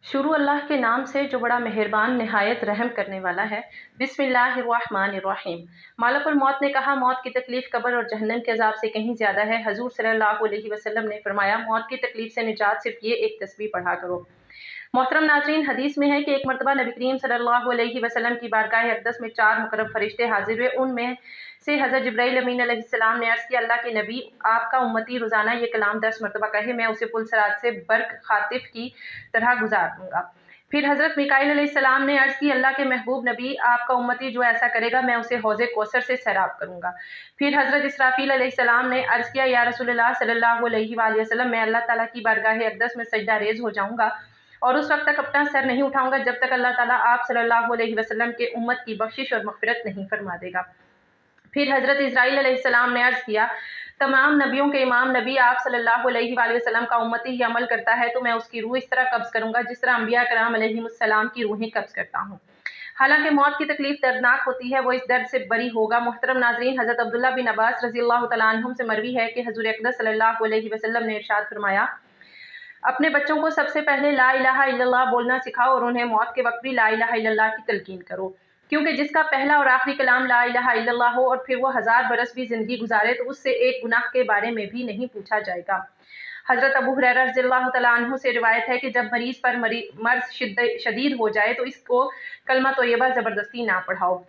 शुरू अल्लाह के नाम से जो बड़ा मेहरबान नहायत रहम करने वाला है। बिस्मिल्लाहिर्रहमानिर्रहीम। मालकुल मौत ने कहा, मौत की तकलीफ कब्र और जहन्नम के अजाब से कहीं ज्यादा है। हजूर सल्लल्लाहु अलैहि वसल्लम ने फरमाया, मौत की तकलीफ से निजात सिर्फ ये एक तस्बीह पढ़ा करो। मोहतरम नाजरीन, हदीस में है कि एक मरतबा नबी करीम सल्लल्लाहु अलैहि वसल्लम की बारगाह अक़दस में 4 मुकर्रब फरिश्ते हाजिर हुए। उनमें से हज़रत जिब्राइल अमीन अलैहिस्सलाम ने अर्ज़ किया, अल्लाह के नबी, आपका उम्मती रोज़ाना ये कलाम 10 मरतबा कहे, मैं उसे पुल सिरात से बर्क खातिफ की तरह गुजार दूंगा। फिर हज़रत मिकाईल अलैहिस्सलाम ने अर्ज़ की, अल्लाह के महबूब नबी, आपका उम्मती जो ऐसा करेगा मैं उसे हौज़े कौसर से सैराब करूँगा। फिर हज़रत इसराफील अलैहिस्सलाम ने अर्ज़ किया, या रसूलल्लाह सल्लल्लाहु अलैहि वसल्लम, मैं अल्लाह ताला की बारगाह अक़दस में सजदा रेज़ हो जाऊँगा और उस वक्त तक अपना सर नहीं उठाऊंगा जब तक अल्लाह ताला आप सल्लल्लाहु अलैहि वसल्लम के उम्मत की बख्शिश और मग़फ़िरत नहीं फरमा देगा। फिर हज़रत इस्राईल अलैहिस्सलाम ने अर्ज़ किया, तमाम नबियों के इमाम नबी आप सल्लल्लाहु अलैहि वसल्लम का उम्मती ही अमल करता है तो मैं उसकी रूह इस तरह कब्ज़ करूँगा जिस तरह अंबिया कराम अलैहिमुस्सलाम की रूहें कब्ज़ करता हूँ। हालांकि मौत की तकलीफ दर्दनाक होती है, वो इस दर्द से बरी होगा। मोहतरम नाज़रीन, हज़रत अब्दुल्ला बिन अब्बास रज़ियल्लाहु तआला अन्हुम से मरवी है कि हुज़ूर अक़दस सल्लल्लाहु अलैहि वसल्लम ने इरशाद फरमाया, अपने बच्चों को सबसे पहले ला इलाहा इल्लल्लाह बोलना सिखाओ और उन्हें मौत के वक्त भी ला इलाहा इल्लल्लाह की तलकीन करो, क्योंकि जिसका पहला और आखिरी कलाम ला इलाहा इल्लल्लाह हो और फिर वो 1000 बरस भी जिंदगी गुजारे तो उससे एक गुनाह के बारे में भी नहीं पूछा जाएगा। हज़रत अबू हुरैरा रज़ियल्लाहु तआला अन्हु से रिवायत है कि जब मरीज पर मर्ज शदीद हो जाए तो इसको कलमा तोयबा ज़बरदस्ती ना पढ़ाओ,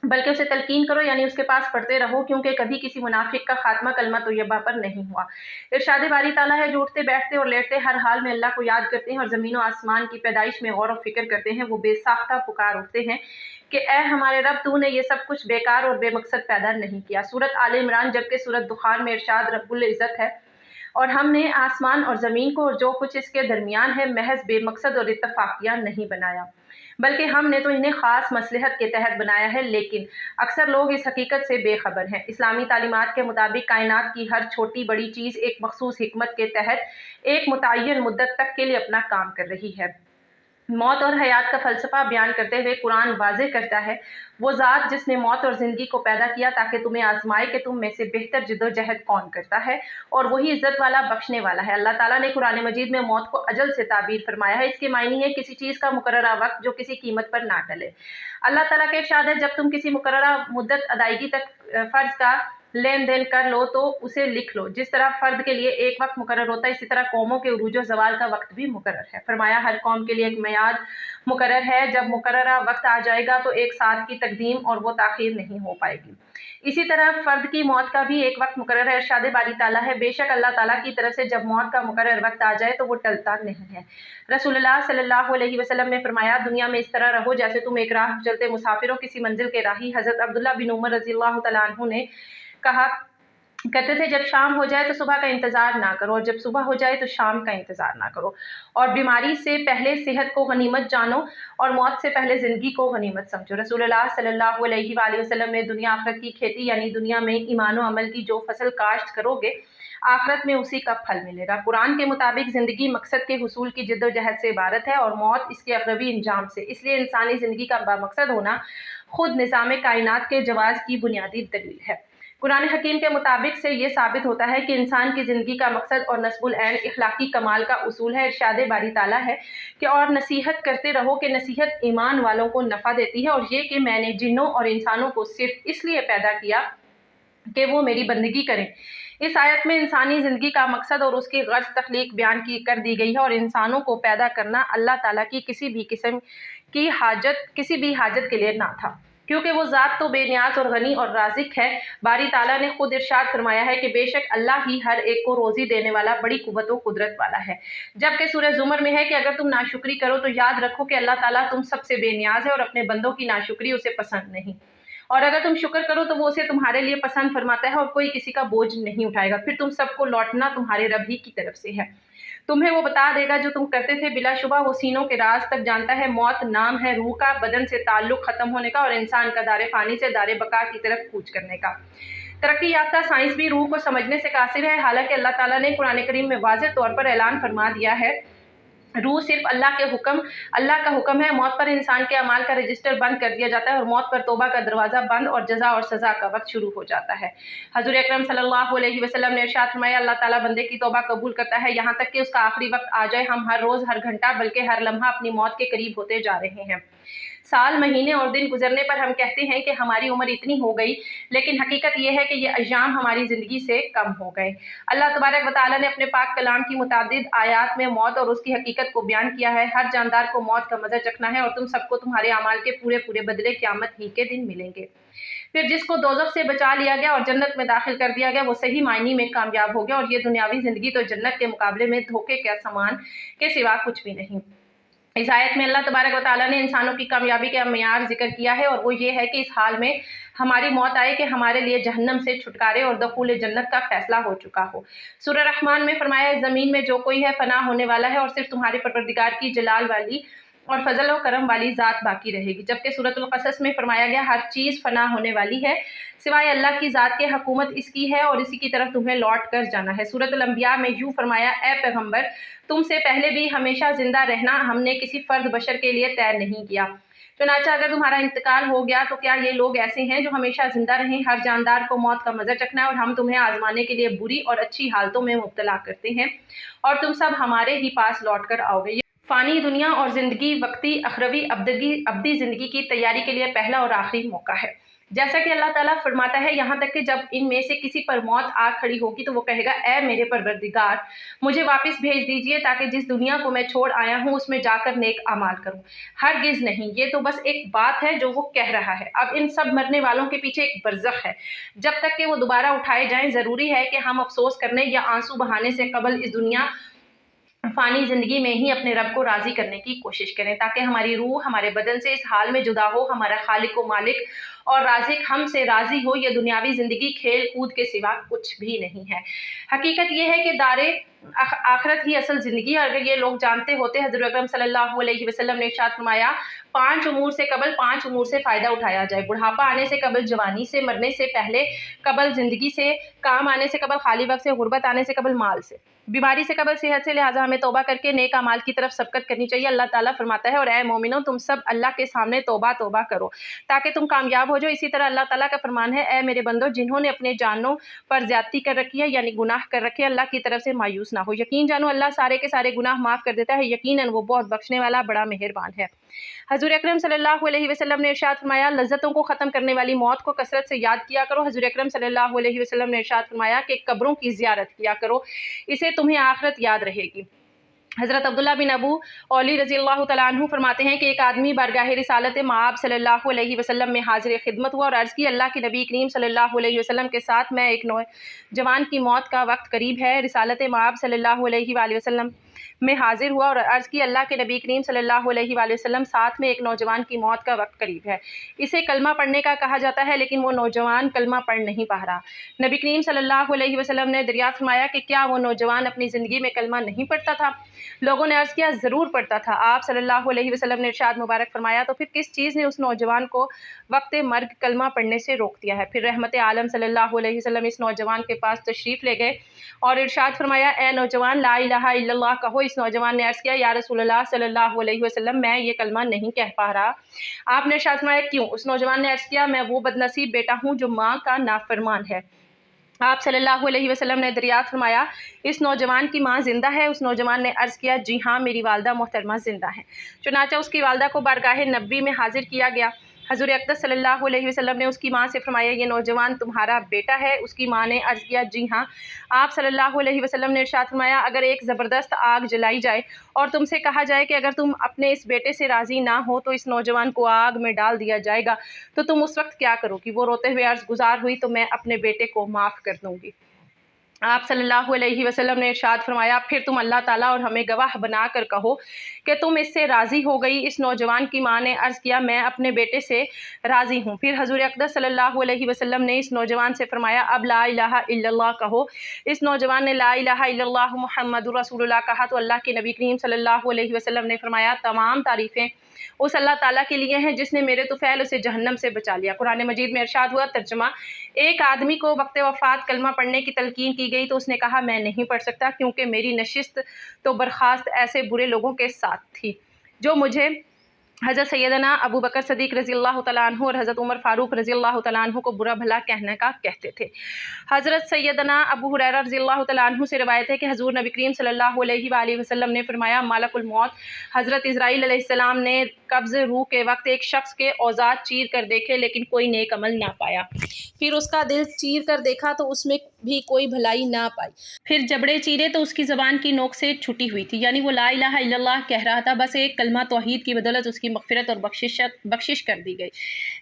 बल्कि उसे तलकीन करो, यानी उसके पास पढ़ते रहो, क्योंकि कभी किसी मुनाफिक का खात्मा कलमा तोयबा पर नहीं हुआ। इरशाद बारी ताला है, जो उठते बैठते और लेटते हर हाल में अल्लाह को याद करते हैं और ज़मीन और आसमान की पैदाइश में गौर और फिक्र करते हैं, वो बेसाख्ता पुकार उठते हैं कि ए हमारे रब, तूने ये सब कुछ बेकार और बेमकसद पैदा नहीं किया। सूरत आले इमरान। जबकि सूरत दुखान में इरशाद रब्बुल इज़्ज़त है, और हमने आसमान और ज़मीन को और जो कुछ इसके दरमियान है महज बेमकसद और इत्तफाकिया नहीं बनाया, बल्कि हमने तो इन्हें ख़ास मसलहत के तहत बनाया है, लेकिन अक्सर लोग इस हकीकत से बेखबर हैं। इस्लामी तालीमात के मुताबिक कायनात की हर छोटी बड़ी चीज़ एक मखसूस हिकमत के तहत एक मुतय्यन मुद्दत तक के लिए अपना काम कर रही है। मौत और हयात का फ़लसफ़ा बयान करते हुए कुरान वाज़ेह करता है, वो ज़ात जिसने मौत और ज़िंदगी को पैदा किया ताकि तुम्हें आज़माए कि तुम में से बेहतर जिद्दोजहद कौन करता है, और वही इज़्ज़त वाला बख्शने वाला है। अल्लाह ताला ने कुरान मजीद में मौत को अजल से ताबीर फरमाया है। इसके मायने है किसी चीज़ का मुकर्ररा वक्त जो किसी कीमत पर ना टले। अल्लाह ताला का इरशाद है, जब तुम किसी मुकर्ररा मुद्दत अदायगी तक फ़र्ज़ का लेन देन कर लो तो उसे लिख लो। जिस तरह फ़र्द के लिए एक वक्त मुकर्रर होता है, इसी तरह कौमों के उरूज और ज़वाल का वक्त भी मुकर्रर है। फरमाया, हर कौम के लिए एक मियाद मुकर्रर है, जब मुकर्ररा वक्त आ जाएगा तो एक साथ की तकदीम और वो ताख़ीर नहीं हो पाएगी। इसी तरह फ़र्द की मौत का भी एक वक्त मुकर्रर है। इरशाद बारी ताला है, बेशक अल्लाह ताला की तरफ से जब मौत का मुकर्रर वक्त आ जाए तो वो टलता नहीं है। रसूलुल्लाह सल्लल्लाहु अलैहि वसल्लम ने फरमाया, दुनिया में इस तरह रहो जैसे तुम एक राह चलते मुसाफिर हो, किसी मंजिल के राही। हज़रत अब्दुल्ला बिन उमर रज़ियल्लाहु तआला अन्हु ने कहा कहते थे, जब शाम हो जाए तो सुबह का इंतज़ार ना करो और जब सुबह हो जाए तो शाम का इंतज़ार ना करो, और बीमारी से पहले सेहत को गनीमत जानो और मौत से पहले ज़िंदगी को गनीमत समझो। रसूलुल्लाह सल्लल्लाहु अलैहि वसल्लम ने दुनिया आखिरत की खेती, यानी दुनिया में ईमान और अमल की जो फसल काश्त करोगे आखिरत में उसी का फल मिलेगा। कुरान के मुताबिक ज़िंदगी मकसद के हुसूल की जिद्दोजहद से इबारत है और मौत इसके अगरबी अंजाम से। इसलिए इंसानी ज़िंदगी का बामकसद होना खुद निज़ाम कायनात के जवाज़ की बुनियादी दलील है। कुरान हकीम के मुताबिक से ये साबित होता है कि इंसान की ज़िंदगी का मकसद और नस्बुल ऐन इखलाकी कमाल का उसूल है। इरशाद बारी ताला है कि और नसीहत करते रहो कि नसीहत ईमान वालों को नफ़ा देती है, और ये कि मैंने जिन्नों और इंसानों को सिर्फ इसलिए पैदा किया कि वो मेरी बंदगी करें। इस आयत में इंसानी ज़िंदगी का मकसद और उसकी गर्ज़ तख्लीक बयान कर दी गई है, और इंसानों को पैदा करना अल्लाह ताला की किसी भी किस्म की किसी भी हाजत के लिए ना था, क्योंकि वो ज़ात तो बेनियाज और गनी और राज़िक है। बारी ताला ने खुद इरशाद फरमाया है कि बेशक अल्लाह ही हर एक को रोज़ी देने वाला बड़ी कुव्वत व कुदरत वाला है। जबकि सूरह ज़ुमर में है कि अगर तुम नाशुक्री करो तो याद रखो कि अल्लाह ताला तुम सबसे बेनियाज है और अपने बंदों की नाशुक्री उसे पसंद नहीं, और अगर तुम शुक्र करो तो वो उसे तुम्हारे लिए पसंद फरमाता है और कोई किसी का बोझ नहीं उठाएगा। फिर तुम सबको लौटना तुम्हारे रब ही की तरफ से है, तुम्हें वो बता देगा जो तुम करते थे। बिलाशुबा वो सीनों के राज तक जानता है। मौत नाम है रूह का, बदन से ताल्लुक खत्म होने का और इंसान का दारे फानी से दारे बका की तरफ कूच करने का। तरक्की याफ्ता साइंस भी रूह को समझने से कासिर है। हालांकि अल्लाह ताला ने कुरान करीम में वाज़ेह तौर पर ऐलान फरमा दिया है रूह सिर्फ अल्लाह का हुक्म है। मौत पर इंसान के अमाल का रजिस्टर बंद कर दिया जाता है और मौत पर तौबा का दरवाज़ा बंद और जज़ा और सज़ा का वक्त शुरू हो जाता है। हज़ूर अकरम सल्लल्लाहु अलैहि वसल्लम ने इरशाद फरमाया, अल्लाह ताला बंदे की तौबा कबूल करता है यहाँ तक कि उसका आखिरी वक्त आ जाए। हम हर रोज़, हर घंटा, बल्कि हर लम्हा अपनी मौत के करीब होते जा रहे हैं। साल, महीने और दिन गुजरने पर हम कहते हैं कि हमारी उम्र इतनी हो गई, लेकिन हकीकत यह है कि ये अय्याम हमारी ज़िंदगी से कम हो गए। अल्लाह तबारक व तआला ने अपने पाक कलाम की मुतादिद आयात में मौत और उसकी हकीकत को बयान किया है। हर जानदार को मौत का मज़ा चखना है और तुम सबको तुम्हारे अमाल के पूरे पूरे बदले क़यामत ही के दिन मिलेंगे। फिर जिसको दोज़ख से बचा लिया गया और जन्नत में दाखिल कर दिया गया, वो सही मायने में कामयाब हो गया और ये दुनियावी ज़िंदगी तो जन्नत के मुकाबले में धोखे के समान के सिवा कुछ भी नहीं। इस आयत में अल्लाह तबारक व तआला ने इंसानों की कामयाबी का मेयार ज़िक्र किया है और वो ये है कि इस हाल में हमारी मौत आए कि हमारे लिए जहन्नम से छुटकारे और दखूल जन्नत का फैसला हो चुका हो। सूरह रहमान में फरमाया, ज़मीन में जो कोई है फ़ना होने वाला है और सिर्फ तुम्हारे परवरदिगार की जलाल वाली और फजल और करम वाली ज़ात बाकी रहेगी। जबकि सूरतुल क़सस में फरमाया गया, हर चीज़ फ़ना होने वाली है सिवाय अल्लाह की ज़ात के, हुकूमत इसकी है और इसी की तरफ तुम्हें लौट कर जाना है। सूरतुल अंबिया में यूँ फरमाया, ए पैगम्बर, तुमसे पहले भी हमेशा ज़िंदा रहना हमने किसी फ़र्द बशर के लिए तय नहीं किया। चुनांचे अगर तुम्हारा इंतकाल हो गया तो क्या ये लोग ऐसे हैं जो हमेशा जिंदा रहें? हर जानदार को मौत का मज़ा चखना है और हम तुम्हें आजमाने के लिए बुरी और अच्छी हालतों में मुब्तला करते हैं और तुम सब हमारे ही पास लौट कर आओगे। फ़ानी दुनिया और ज़िंदगी वक्ती अखरवी अब्दी ज़िंदगी की तैयारी के लिए पहला और आखिरी मौका है। जैसा कि अल्लाह ताला फरमाता है, यहाँ तक कि जब इनमें से किसी पर मौत आ खड़ी होगी तो वो कहेगा, ए मेरे परवरदिगार, मुझे वापस भेज दीजिए ताकि जिस दुनिया को मैं छोड़ आया हूँ उसमें जाकर नेक अमाल करूँ। हरगिज़ नहीं, ये तो बस एक बात है जो वो कह रहा है। अब इन सब मरने वालों के पीछे एक बरज़ख है। जब तक कि वो दोबारा उठाए जाएँ, ज़रूरी है कि हम अफसोस करने या आंसू बहाने से कबल इस दुनिया फ़ानी ज़िंदगी में ही अपने रब को राज़ी करने की कोशिश करें ताकि हमारी रूह हमारे बदन से इस हाल में जुदा हो, हमारा खालिक व मालिक और राज़िक हमसे राज़ी हो। ये दुनियावी ज़िंदगी खेल कूद के सिवा कुछ भी नहीं है। हकीकत ये है कि दारे आखिरत ही असल ज़िंदगी है। अगर ये लोग जानते होते, हज़रत अकरम सल्लल्लाहु अलैहि वसल्लम ने इरशाद फरमाया, 5 उमूर से कबल 5 उमूर से फ़ायदा उठाया जाए। बुढ़ापा आने से कबल जवानी से, मरने से पहले कबल ज़िंदगी से, काम आने से कबल खाली वक्त से, गुर्बत आने से कबल माल से, बीमारी से कबल सेहत से। लिहाजा हमें तौबा करके नेक अमाल की तरफ सबकत करनी चाहिए। अल्लाह ताला फरमाता है, और ए मोमिनो, तुम सब अल्लाह के सामने तौबा तौबा करो ताकि तुम कामयाब हो जाओ। इसी तरह अल्लाह ताला का फरमान है, ए मेरे बंदो, जिन्होंने अपने जानों पर ज्यादती कर रखी है यानी गुनाह कर रखे, अल्लाह की तरफ से मायूस ना हो। यकीन जानो अल्लाह सारे के सारे गुनाह माफ़ कर देता है। यकीनन वो बहुत बख्शने वाला, बड़ा मेहरबान है। हज़ूर अकरम सल्लल्लाहु अलैहि वसल्लम ने इरशाद फरमाया, लज़्ज़तों को ख़त्म करने वाली मौत को कसरत से याद किया करो। हज़ूर अकरम सल्लल्लाहु अलैहि वसल्लम ने इरशाद फरमाया कि कब्रों की ज़ियारत किया करो, इसे तुम्हें आखिरत याद रहेगी। हज़रत अब्दुल्ला बिन अबू औली रज़ियल्लाहु तआला अन्हु फरमाते हैं कि एक आदमी बारगाह रिसालत माब सल्लल्लाहु अलैहि वसल्लम में हाजिर खिदमत हुआ और अर्ज़ की, अल्लाह के नबी करीम सल्लल्लाहु अलैहि वसल्लम के साथ मैं एक नौजवान की मौत का वक्त करीब है। रिसालत माब सल्लल्लाहु अलैहि वसल्लम में हाजिर हुआ और अर्ज़ की, अल्लाह के नबी करीम सल्लल्लाहु अलैहि वसल्लम साथ में एक नौजवान की मौत का वक्त करीब है। इसे कलमा पढ़ने का कहा जाता है, लेकिन वो नौजवान कलमा पढ़ नहीं पा रहा। नबी करीम सल्लल्लाहु अलैहि वसल्लम ने दरियाफ़त फरमाया कि क्या वो नौजवान अपनी ज़िंदगी में कलमा नहीं पढ़ता था? लोगों ने अर्ज़ किया, ज़रूर पढ़ता था। आप सल्लल्लाहु अलैहि वसल्लम ने इरशाद मुबारक फरमाया, तो फिर किस चीज़ ने उस नौजवान को वक्त मर्ग कलमा पढ़ने से रोक दिया है? फिर रहमत आलम सल्लल्लाहु अलैहि वसल्लम इस नौजवान के पास तशरीफ़ ले गए और इरशाद फरमाया, ए नौजवान, ला इलाहा इल्लल्लाह कहो। इस नौजवान ने अर्ज़ किया, या रसूलल्लाह सल्लल्लाहु अलैहि वसल्लम, मैं ये कलमा नहीं कह पा रहा। आपने इरशाद फरमाया, क्यों? उस नौजवान ने अर्ज़ किया, मैं वो बदनसीब बेटा हूँ जो माँ का नाफरमान है। आप सल्लल्लाहु अलैहि वसल्लम ने दरियाफ़त फरमाया, इस नौजवान की माँ ज़िंदा है? उस नौजवान ने अर्ज़ किया, जी हाँ, मेरी वालदा मोहतरमा ज़िंदा है। चुनांचे उसकी वालदा को बारगाह नबी में हाजिर किया गया। हज़ूर अक़दस सल्लल्लाहु अलैहि वसल्लम ने उसकी माँ से फरमाया, ये नौजवान तुम्हारा बेटा है? उसकी माँ ने अर्ज़ किया, जी हाँ। आप सल्लल्लाहु अलैहि वसल्लम ने इरशाद फरमाया, अगर एक ज़बरदस्त आग जलाई जाए और तुमसे कहा जाए कि अगर तुम अपने इस बेटे से राज़ी ना हो तो इस नौजवान को आग में डाल दिया जाएगा, तो तुम उस वक्त क्या करोगी? वो रोते हुए अर्ज़ गुज़ार हुई, तो मैं अपने बेटे को माफ़ कर दूँगी। आप सल्लल्लाहु अलैहि वसल्लम ने इरशाद फरमाया, फिर तुम अल्लाह ताला और हमें गवाह बनाकर कहो कि तुम इससे राज़ी हो गई। इस नौजवान की माँ ने अर्ज़ किया, मैं अपने बेटे से राज़ी हूँ। फिर हज़ूर अक़दस सल्लल्लाहु अलैहि वसल्लम ने इस नौजवान से फरमाया, अब ला इलाहा इल्लल्लाह कहो। इस नौजवान ने ला इलाहा इल्लल्लाह मुहम्मदुर रसूलुल्लाह कहा तो अल्लाह के नबी करीम सल्लल्लाहु अलैहि वसल्लम ने फरमाया, तमाम तारीफ़ें उस अल्लाह ताला के लिए हैं जिसने मेरे तुफ़ैल उसे जहन्नम से बचा लिया। कुरान मजीद में इरशाद हुआ, तर्जुमा, एक आदमी को वक्त वफ़ात कलमा पढ़ने की तलकीन की کی گئی تو اس نے کہا میں نہیں پڑھ سکتا کیونکہ میری نشست تو برخاست ایسے برے لوگوں کے ساتھ تھی جو مجھے حضرت سیدنا ابو بکر صدیق رضی اللہ تعالیٰ عنہ اور حضرت عمر فاروق رضی اللہ تعالیٰ عنہ کو برا بھلا کہنے کا کہتے تھے۔ حضرت سیدنا ابو ہریرہ رضی اللہ تعالیٰ عنہ سے روایت ہے کہ حضور نبی کریم صلی اللہ علیہ وآلہ وسلم نے فرمایا ملک الموت حضرت اسرائیل علیہ السلام نے قبض روح کے وقت ایک شخص کے اوزار چیر کر دیکھے لیکن کوئی نیک عمل نہ پایا، پھر اس کا دل چیر کر دیکھا تو اس میں بھی کوئی بھلائی نہ پائی، پھر جبڑے چیرے تو اس کی زبان کی نوک سے چھٹی ہوئی تھی، یعنی وہ لا الہ الا اللہ کہہ رہا تھا، بس ایک کلمہ توحید کی بدولت اس کی مغفرت اور بخشش کر دی گئی۔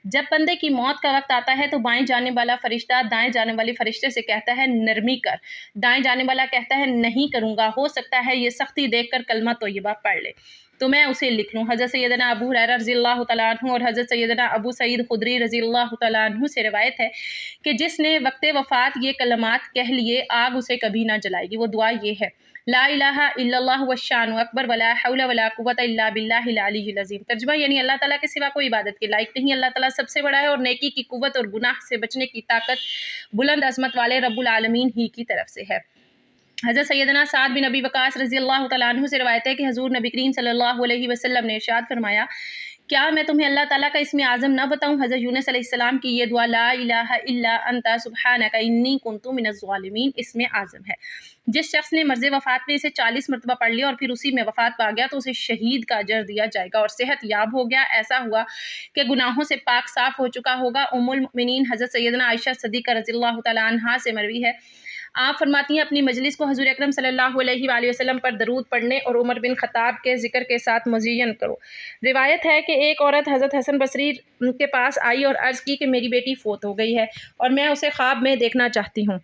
جب بندے کی موت کا وقت آتا ہے تو بائیں جانے والا فرشتہ دائیں جانے والے فرشتے سے کہتا ہے نرمی کر، دائیں جانے والا کہتا ہے نہیں کروں گا، ہو سکتا ہے یہ سختی دیکھ کر کلمہ طیبہ پڑھ لے تو میں اسے لکھ لوں۔ حضرت سیدنا ابو ہریرہ رضی اللہ تعالیٰ عنہ اور حضرت سیدنا ابو سعید خدری رضی اللہ تعالیٰ عنہ سے روایت ہے کہ جس نے وقت وفات یہ کلمات کہہ لیے آگ اسے کبھی نہ جلائے گی۔ وہ دعا یہ ہے لا الہ الا اللہ والشان اکبر ولا حول ولا قوت الا باللہ العلی العظیم۔ ترجمہ یعنی اللہ تعالیٰ کے سوا کوئی عبادت کے لائق نہیں، اللہ تعالیٰ سب سے بڑا ہے اور نیکی کی قوت اور گناہ سے بچنے کی طاقت بلند عظمت والے رب العالمین ہی کی طرف سے ہے۔ حضرت سیدنا سعد بن ابی وقاص رضی اللہ تعالیٰ عنہ سے روایت ہے کہ حضور نبی کریم صلی اللہ علیہ وسلم نے ارشاد فرمایا کیا میں تمہیں اللہ تعالیٰ کا اسم اعظم نہ بتاؤں؟ حضرت یونس علیہ السلام کی یہ دعا لا الہ الا انت سبحانک انی کنت من الظالمین اسم اعظم ہے۔ جس شخص نے مرض وفات میں اسے 40 مرتبہ پڑھ لیا اور پھر اسی میں وفات پا گیا تو اسے شہید کا اجر دیا جائے گا اور صحت یاب ہو گیا، ایسا ہوا کہ گناہوں سے پاک صاف ہو چکا ہوگا۔ ام المؤمنین حضرت سیدنا عائشہ صدیقہ رضی اللہ تعالیٰ عنہا سے مروی ہے، آپ فرماتی ہیں اپنی مجلس کو حضور اکرم صلی اللہ علیہ وآلہ وسلم پر درود پڑھنے اور عمر بن خطاب کے ذکر کے ساتھ مزین کرو۔ روایت ہے کہ ایک عورت حضرت حسن بصری کے پاس آئی اور عرض کی کہ میری بیٹی فوت ہو گئی ہے اور میں اسے خواب میں دیکھنا چاہتی ہوں۔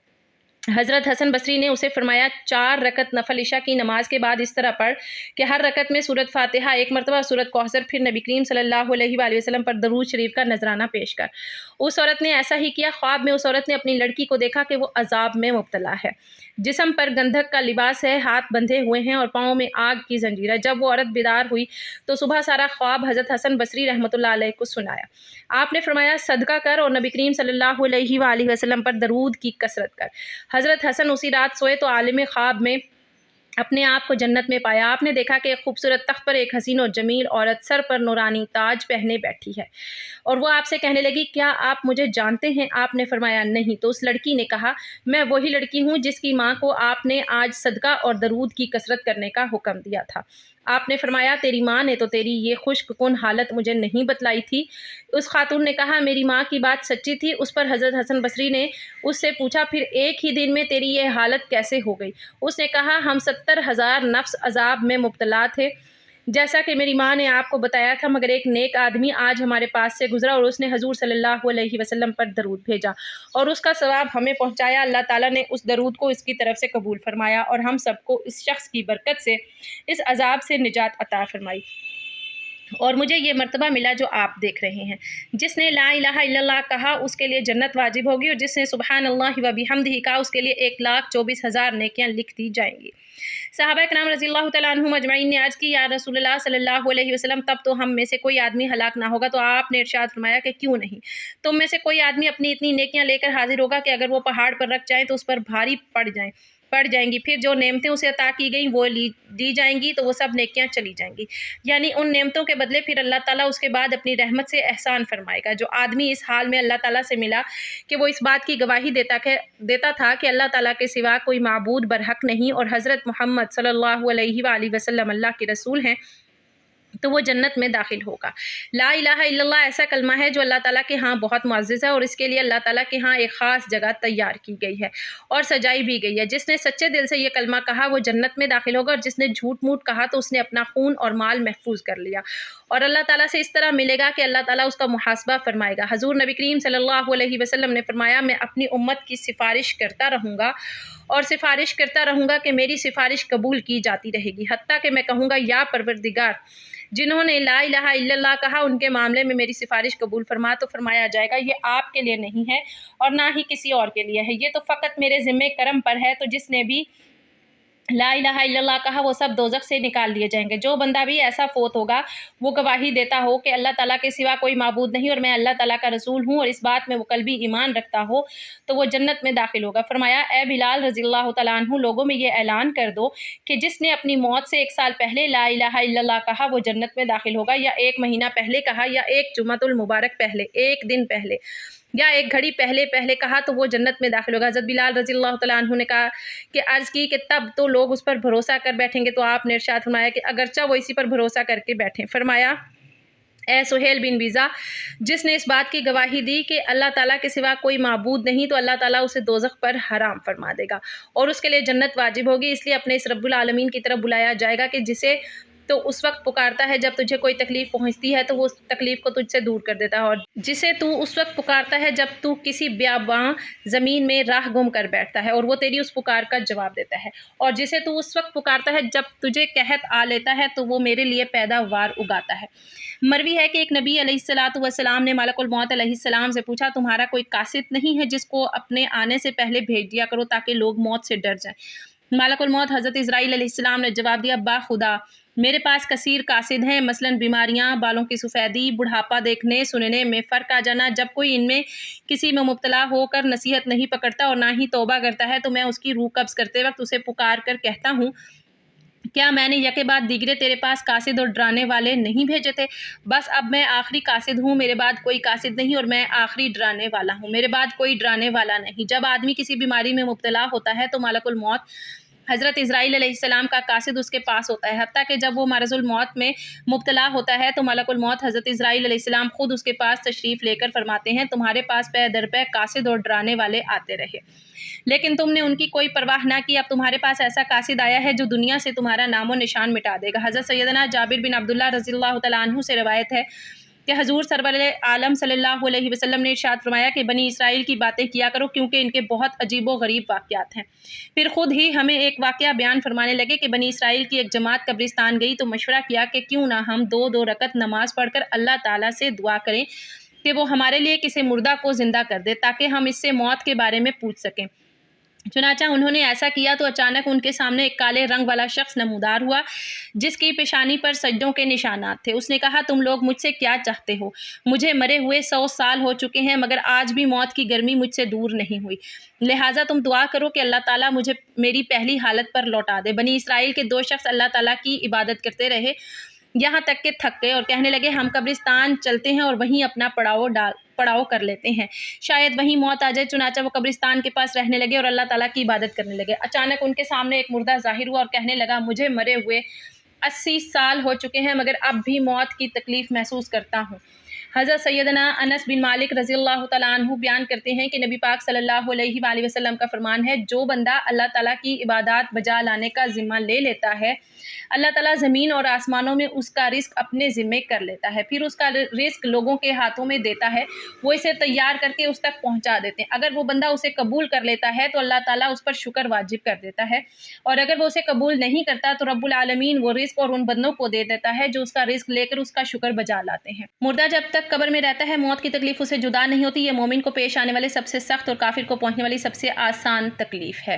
حضرت حسن بصری نے اسے فرمایا 4 رکعت نفل عشاء کی نماز کے بعد اس طرح پڑھ کہ ہر رکعت میں سورۃ فاتحہ 1 مرتبہ، سورۃ کوثر، پھر نبی کریم صلی اللہ علیہ وآلہ وسلم پر درود شریف کا نذرانہ پیش کر۔ اس عورت نے ایسا ہی کیا۔ خواب میں اس عورت نے اپنی لڑکی کو دیکھا کہ وہ عذاب میں مبتلا ہے، جسم پر گندھک کا لباس ہے، ہاتھ بندھے ہوئے ہیں اور پاؤں میں آگ کی زنجیر ہے۔ جب وہ عورت بیدار ہوئی تو صبح سارا خواب حضرت حسن بصری رحمۃ اللہ علیہ کو سنایا۔ آپ نے فرمایا صدقہ کر اور نبی کریم صلی اللہ علیہ وآلہ وسلم پر درود کی کثرت کر۔ حضرت حسن اسی رات سوئے تو عالم خواب میں اپنے آپ کو جنت میں پایا۔ آپ نے دیکھا کہ ایک خوبصورت تخت پر ایک حسین اور جمیل عورت سر پر نورانی تاج پہنے بیٹھی ہے اور وہ آپ سے کہنے لگی کیا آپ مجھے جانتے ہیں؟ آپ نے فرمایا نہیں۔ تو اس لڑکی نے کہا میں وہی لڑکی ہوں جس کی ماں کو آپ نے آج صدقہ اور درود کی کثرت کرنے کا حکم دیا تھا۔ آپ نے فرمایا تیری ماں نے تو تیری یہ خشک کن حالت مجھے نہیں بتلائی تھی۔ اس خاتون نے کہا میری ماں کی بات سچی تھی۔ اس پر حضرت حسن بصری نے اس سے پوچھا پھر ایک ہی دن میں تیری یہ حالت کیسے ہو گئی؟ اس نے کہا ہم 70,000 نفس عذاب میں مبتلا تھے جیسا کہ میری ماں نے آپ کو بتایا تھا، مگر ایک نیک آدمی آج ہمارے پاس سے گزرا اور اس نے حضور صلی اللہ علیہ وسلم پر درود بھیجا اور اس کا ثواب ہمیں پہنچایا۔ اللہ تعالیٰ نے اس درود کو اس کی طرف سے قبول فرمایا اور ہم سب کو اس شخص کی برکت سے اس عذاب سے نجات عطا فرمائی اور مجھے یہ مرتبہ ملا جو آپ دیکھ رہے ہیں۔ جس نے لا الہ الا اللہ کہا اس کے لیے جنت واجب ہوگی اور جس نے سبحان اللہ و بحمدہ کہا اس کے لیے 1,24,000 نیکیاں لکھ دی جائیں گی۔ صحابہ کرام رضی اللہ تعالیٰ عنہم اجمعین نے عرض کی یا رسول اللہ صلی اللہ علیہ وسلم تب تو ہم میں سے کوئی آدمی ہلاک نہ ہوگا، تو آپ نے ارشاد فرمایا کہ کیوں نہیں؟ تم میں سے کوئی آدمی اپنی اتنی نیکیاں لے کر حاضر ہوگا کہ اگر وہ پہاڑ پر رکھ جائیں تو اس پر بھاری پڑ جائیں گی، پھر جو نعمتیں اسے عطا کی گئیں وہ دی جائیں گی تو وہ سب نیکیاں چلی جائیں گی، یعنی ان نعمتوں کے بدلے پھر اللہ تعالیٰ اس کے بعد اپنی رحمت سے احسان فرمائے گا۔ جو آدمی اس حال میں اللہ تعالیٰ سے ملا کہ وہ اس بات کی گواہی دیتا تھا کہ اللہ تعالیٰ کے سوا کوئی معبود برحق نہیں اور حضرت محمد صلی اللہ علیہ وآلہ وسلم اللہ کے رسول ہیں، تو وہ جنت میں داخل ہوگا۔ لا الہ الا اللہ ایسا کلمہ ہے جو اللہ تعالیٰ کے ہاں بہت معزز ہے اور اس کے لیے اللہ تعالیٰ کے ہاں ایک خاص جگہ تیار کی گئی ہے اور سجائی بھی گئی ہے۔ جس نے سچے دل سے یہ کلمہ کہا وہ جنت میں داخل ہوگا اور جس نے جھوٹ موٹ کہا تو اس نے اپنا خون اور مال محفوظ کر لیا اور اللہ تعالیٰ سے اس طرح ملے گا کہ اللہ تعالیٰ اس کا محاسبہ فرمائے گا۔ حضور نبی کریم صلی اللہ علیہ وسلم نے فرمایا میں اپنی امت کی سفارش کرتا رہوں گا اور سفارش کرتا رہوں گا کہ میری سفارش قبول کی جاتی رہے گی، حتیٰ کہ میں کہوں گا یا پروردگار جنہوں نے لا الہ الا اللہ کہا ان کے معاملے میں میری سفارش قبول فرما، تو فرمایا جائے گا یہ آپ کے لیے نہیں ہے اور نہ ہی کسی اور کے لیے ہے، یہ تو فقط میرے ذمہ کرم پر ہے، تو جس نے بھی ला इलाहा इल्लल्लाह कहा, वो सब दोज़ख से निकाल दिए जाएंगे। जो बंदा भी ऐसा फ़ौत होगा, वो गवाही देता हो कि अल्लाह ताला के सिवा कोई माबूद नहीं और मैं अल्लाह ताला का रसूल हूँ, और इस बात में वो कल्बी ईमान रखता हो, तो वो जन्नत में दाखिल होगा। फरमाया, ए बिलाल रज़ियल्लाहु तआला अन्हु, लोगों में ये ऐलान कर दो कि जिसने अपनी मौत से 1 साल पहले ला इलाहा इल्लल्लाह कहा, वो जन्नत में दाखिल होगा, या 1 महीना पहले कहा, या 1 जुमातुल मुबारक पहले, 1 दिन पहले, या 1 घड़ी पहले कहा, तो वो जन्नत में दाखिल होगा। हज़रत बिलाल रज़ियल्लाहु तआला अन्हु ने कहा कि अर्ज़ की कि तब तो लोग उस पर भरोसा कर बैठेंगे, तो आपने इरशाद फरमाया कि अगरचा वो इसी पर भरोसा करके बैठें। फरमाया, ए सुहेल बिन वीज़ा, जिसने इस बात की गवाही दी कि अल्लाह ताला के सिवा कोई माबूद नहीं, तो अल्लाह ताला उसे दोज़ख पर हराम फरमा देगा और उसके लिए जन्नत वाजिब होगी। इसलिए अपने इस रब्बुल आलमीन की तरफ बुलाया जाएगा कि जिसे तो उस वक्त पुकारता है जब तुझे कोई तकलीफ़ पहुँचती है, तो वो उस तकलीफ़ को तुझसे दूर कर देता है, और जिसे तू उस वक्त पुकारता है जब तू किसी बियाबां ज़मीन में राह गुम कर बैठता है, और वो तेरी उस पुकार का जवाब देता है, और जिसे तू उस वक्त पुकारता है जब तुझे कहत आ लेता है, तो वो मेरे लिए पैदावार उगाता है। मरवी है कि एक नबी अलैहिस्सलातु वस्सलाम ने मलकुल मौत अलैहिस्सलाम से पूछा, तुम्हारा कोई कासिद नहीं है जिसको अपने आने से पहले भेज दिया करो ताकि लोग मौत से डर जाएं? मलकुल मौत हज़रत इज़राइल अलैहिस्सलाम ने जवाब दिया, बाखुदा मेरे पास कसीर कासिद हैं, मसलन बीमारियां, बालों की सफ़ेदी, बुढ़ापा, देखने सुनने में फ़र्क आ जाना। जब कोई इनमें किसी में मुब्तला होकर नसीहत नहीं पकड़ता और ना ही तौबा करता है, तो मैं उसकी रूह कब्ज़ करते वक्त उसे पुकार कर कहता हूँ, क्या मैंने यके बाद दीगरे तेरे पास कासिद और डराने वाले नहीं भेजे थे? बस अब मैं आखिरी कासिद हूँ, मेरे बाद कोई कासिद नहीं, और मैं आखिरी डराने वाला हूँ, मेरे बाद कोई डराने वाला नहीं। जब आदमी किसी बीमारी में मुब्तला होता है, तो मलकुल मौत हज़रत इज़राइल अलैहिस्सलाम का कासिद उसके पास होता है, हत्ता कि जब वो मरज़ुल मौत में मुब्तला होता है, तो मलकुल मौत हज़रत इज़राइल अलैहिस्सलाम खुद उसके पास तशरीफ़ लेकर फरमाते हैं, तुम्हारे पास पै दर पै कासिद और डराने वाले आते रहे, लेकिन तुमने उनकी कोई परवाह ना की। अब तुम्हारे पास ऐसा कासिद आया है जो दुनिया से तुम्हारा नामो निशान मिटा देगा। हज़रत सैयदना जाबिर बिन अब्दुल्लाह रज़ियल्लाहु तआला अन्हु से रवायत है कि हजूर सरवर आलम सल्लल्लाहु अलैहि वसल्लम ने इरशाद फरमाया कि बनी इसराइल की बातें किया करो, क्योंकि इनके बहुत अजीब व गरीब वाक़यात हैं। फिर खुद ही हमें एक वाक़या बयान फरमाने लगे कि बनी इसराइल की एक जमात कब्रिस्तान गई, तो मशवरा किया कि क्यों ना हम 2-2 रकत नमाज पढ़कर अल्लाह ताला से दुआ करें कि वो हमारे लिए किसी मुर्दा को ज़िंदा कर दे, ताकि हम इससे मौत के बारे में पूछ सकें। चुनाचा उन्होंने ऐसा किया तो अचानक उनके सामने एक काले रंग वाला शख्स नमूदार हुआ, जिसकी पेशानी पर सजदों के निशानात थे। उसने कहा, तुम लोग मुझसे क्या चाहते हो? मुझे मरे हुए 100 साल हो चुके हैं, मगर आज भी मौत की गर्मी मुझसे दूर नहीं हुई। लिहाजा तुम दुआ करो कि अल्लाह ताला मुझे मेरी पहली हालत पर लौटा दे। बनी इसराइल के 2 शख्स अल्लाह ताला की इबादत करते रहे, यहाँ तक कि थक गए और कहने लगे, हम कब्रिस्तान चलते हैं और वहीं अपना पड़ाव कर लेते हैं, शायद वहीं मौत आ जाए। चुनाचा वो कब्रिस्तान के पास रहने लगे और अल्लाह ताला की इबादत करने लगे। अचानक उनके सामने एक मुर्दा ज़ाहिर हुआ और कहने लगा, मुझे मरे हुए 80 साल हो चुके हैं, मगर अब भी मौत की तकलीफ़ महसूस करता हूँ। हज़रत सैयदना अनस बिन मालिक रज़ियल्लाहु तआला अन्हु बयान करते हैं कि नबी पाक सल्लल्लाहु अलैहि वसल्लम का फरमान है, जो बंदा अल्लाह ताला की इबादत बजा लाने का ज़िम्मा ले लेता है, अल्लाह ताला ज़मीन और आसमानों में उसका रिस्क अपने ज़िम्मे कर लेता है, फिर उसका रिस्क लोगों के हाथों में देता है, वो इसे तैयार करके उस तक पहुँचा देते हैं। अगर वो बंदा उसे कबूल कर लेता है, तो अल्लाह ताला उस पर शुक्र वाजिब कर देता है, और अगर वो उसे कबूल नहीं करता, तो रब्बुल आलमीन वो रिस्क और उन बंदों को दे देता है जो उसका रिस्क लेकर उसका शुक्र बजा लाते हैं। मुर्दा जब तक कब्र में रहता है, मौत की तकलीफ उसे जुदा नहीं होती। ये मोमिन को पेश आने वाले सबसे सख्त और काफिर को पहुंचने वाली सबसे आसान तकलीफ है।